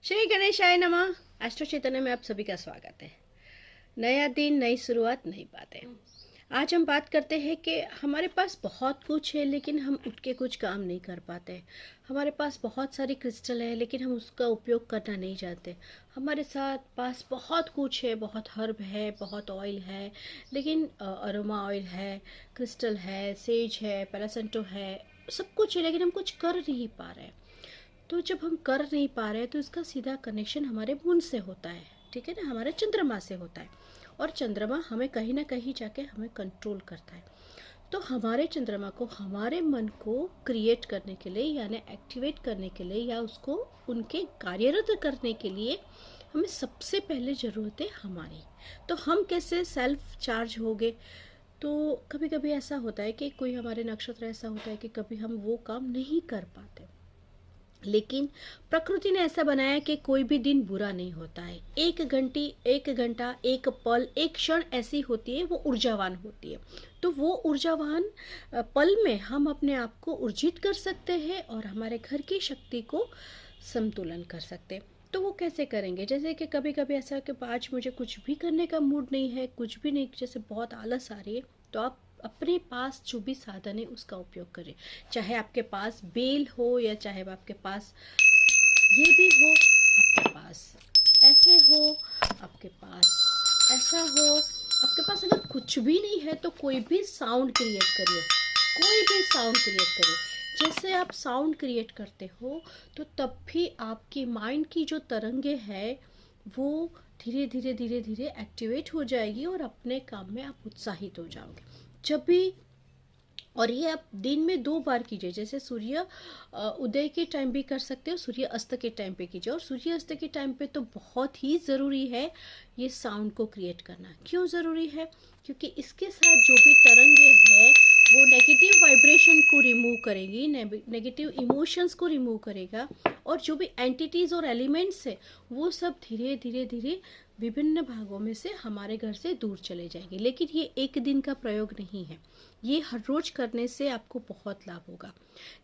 श्री गणेशाय नमः। एस्ट्रो चैतन्य में आप सभी का स्वागत है। नया दिन, नई शुरुआत, नई बातें। आज हम बात करते हैं कि हमारे पास बहुत कुछ है लेकिन हम उठ के कुछ काम नहीं कर पाते। हमारे पास बहुत सारी क्रिस्टल है लेकिन हम उसका उपयोग करना नहीं जानते। हमारे साथ पास बहुत कुछ है, बहुत हर्ब है, बहुत ऑयल है, लेकिन अरोमा ऑयल है, क्रिस्टल है, सेज है, पैरासेंटो है, सब कुछ है, लेकिन हम कुछ कर नहीं पा रहे। तो जब हम कर नहीं पा रहे हैं तो इसका सीधा कनेक्शन हमारे मून से होता है, ठीक है ना, हमारे चंद्रमा से होता है। और चंद्रमा हमें कहीं ना कहीं जाके हमें कंट्रोल करता है। तो हमारे चंद्रमा को हमारे मन को क्रिएट करने के लिए यानी एक्टिवेट करने के लिए या उसको उनके कार्यरत करने के लिए हमें सबसे पहले ज़रूरत है हमारी। तो हम कैसे सेल्फ चार्ज होंगे? तो कभी कभी ऐसा होता है कि कोई हमारे नक्षत्र ऐसा होता है कि कभी हम वो काम नहीं कर पाते, लेकिन प्रकृति ने ऐसा बनाया कि कोई भी दिन बुरा नहीं होता है। एक घंटा, एक पल, एक क्षण ऐसी होती है, वो ऊर्जावान होती है। तो वो ऊर्जावान पल में हम अपने आप को ऊर्जित कर सकते हैं और हमारे घर की शक्ति को संतुलन कर सकते हैं। तो वो कैसे करेंगे? जैसे कि कभी कभी ऐसा है कि आज मुझे कुछ भी करने का मूड नहीं है, कुछ भी नहीं, जैसे बहुत आलस आ रही है, तो आप अपने पास जो भी साधन है उसका उपयोग करें। चाहे आपके पास बेल हो या चाहे आपके पास ये भी हो, आपके पास ऐसे हो, आपके पास ऐसा हो, आपके पास अगर कुछ भी नहीं है तो कोई भी साउंड क्रिएट करिए, कोई भी साउंड क्रिएट करिए। जैसे आप साउंड क्रिएट करते हो तो तब भी आपकी माइंड की जो तरंगे है वो धीरे धीरे धीरे धीरे एक्टिवेट हो जाएगी और अपने काम में आप उत्साहित हो जाओगे। जब भी, और ये आप दिन में 2 बार कीजिए, जैसे सूर्य उदय के टाइम भी कर सकते हो, सूर्य अस्त के टाइम पे कीजिए। और सूर्य अस्त के टाइम पे तो बहुत ही ज़रूरी है ये साउंड को क्रिएट करना। क्यों ज़रूरी है? क्योंकि इसके साथ जो भी तरंगे हैं वो नेगेटिव वाइब्रेशन को रिमूव करेगी, नेगेटिव इमोशंस को रिमूव करेगा, और जो भी एंटिटीज़ और एलिमेंट्स है वो सब धीरे धीरे धीरे विभिन्न भागों में से हमारे घर से दूर चले जाएंगे। लेकिन ये एक दिन का प्रयोग नहीं है, ये हर रोज करने से आपको बहुत लाभ होगा।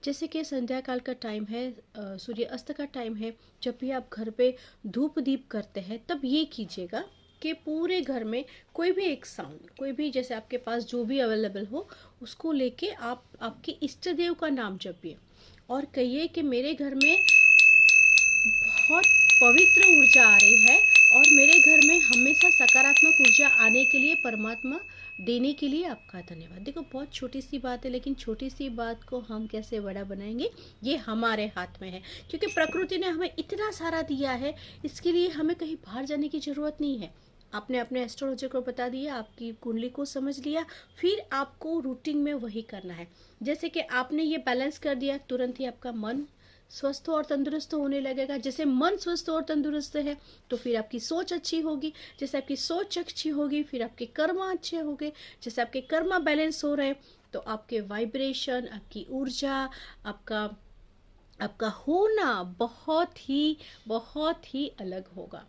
जैसे कि संध्या काल का टाइम है, सूर्य अस्त का टाइम है, जब भी आप घर पे धूप दीप करते हैं तब ये कीजिएगा कि पूरे घर में कोई भी एक साउंड, कोई भी, जैसे आपके पास जो भी अवेलेबल हो उसको लेके आप आपके इष्ट देव का नाम जपिए और कहिए कि मेरे घर में बहुत पवित्र ऊर्जा आ रही है और मेरे घर में हमेशा सकारात्मक ऊर्जा आने के लिए परमात्मा देने के लिए आपका धन्यवाद। देखो, बहुत छोटी सी बात है, लेकिन छोटी सी बात को हम कैसे बड़ा बनाएंगे ये हमारे हाथ में है। क्योंकि प्रकृति ने हमें इतना सारा दिया है, इसके लिए हमें कहीं बाहर जाने की ज़रूरत नहीं है। आपने अपने एस्ट्रोलॉजर को बता दिया, आपकी कुंडली को समझ लिया, फिर आपको रूटीन में वही करना है। जैसे कि आपने ये बैलेंस कर दिया, तुरंत ही आपका मन स्वस्थ और तंदुरुस्त होने लगेगा। जैसे मन स्वस्थ और तंदुरुस्त है तो फिर आपकी सोच अच्छी होगी, जैसे आपकी सोच अच्छी होगी फिर आपके कर्म अच्छे होंगे। जैसे आपके कर्म बैलेंस हो रहे तो आपके वाइब्रेशन, आपकी ऊर्जा, आपका आपका होना बहुत ही अलग होगा।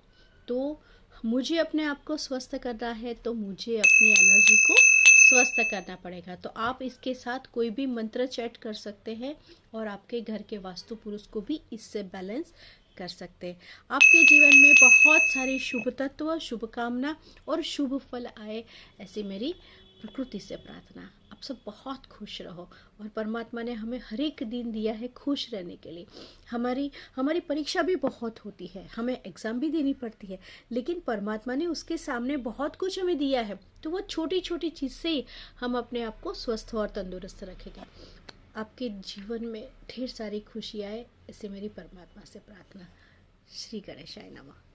तो मुझे अपने आप को स्वस्थ करना है तो मुझे अपनी एनर्जी को स्वस्थ करना पड़ेगा। तो आप इसके साथ कोई भी मंत्र चैट कर सकते हैं और आपके घर के वास्तु पुरुष को भी इससे बैलेंस कर सकते हैं। आपके जीवन में बहुत सारी शुभ तत्व, शुभकामना और शुभ फल आए, ऐसी मेरी प्रकृति से प्रार्थना। आप सब बहुत खुश रहो। और परमात्मा ने हमें हर एक दिन दिया है खुश रहने के लिए। हमारी परीक्षा भी बहुत होती है, हमें एग्ज़ाम भी देनी पड़ती है, लेकिन परमात्मा ने उसके सामने बहुत कुछ हमें दिया है। तो वो छोटी छोटी चीज़ से हम अपने आप को स्वस्थ और तंदुरुस्त रखेंगे। आपके जीवन में ढेर सारी खुशी आए, ऐसे मेरी परमात्मा से प्रार्थना। श्री गणेशाय नमः।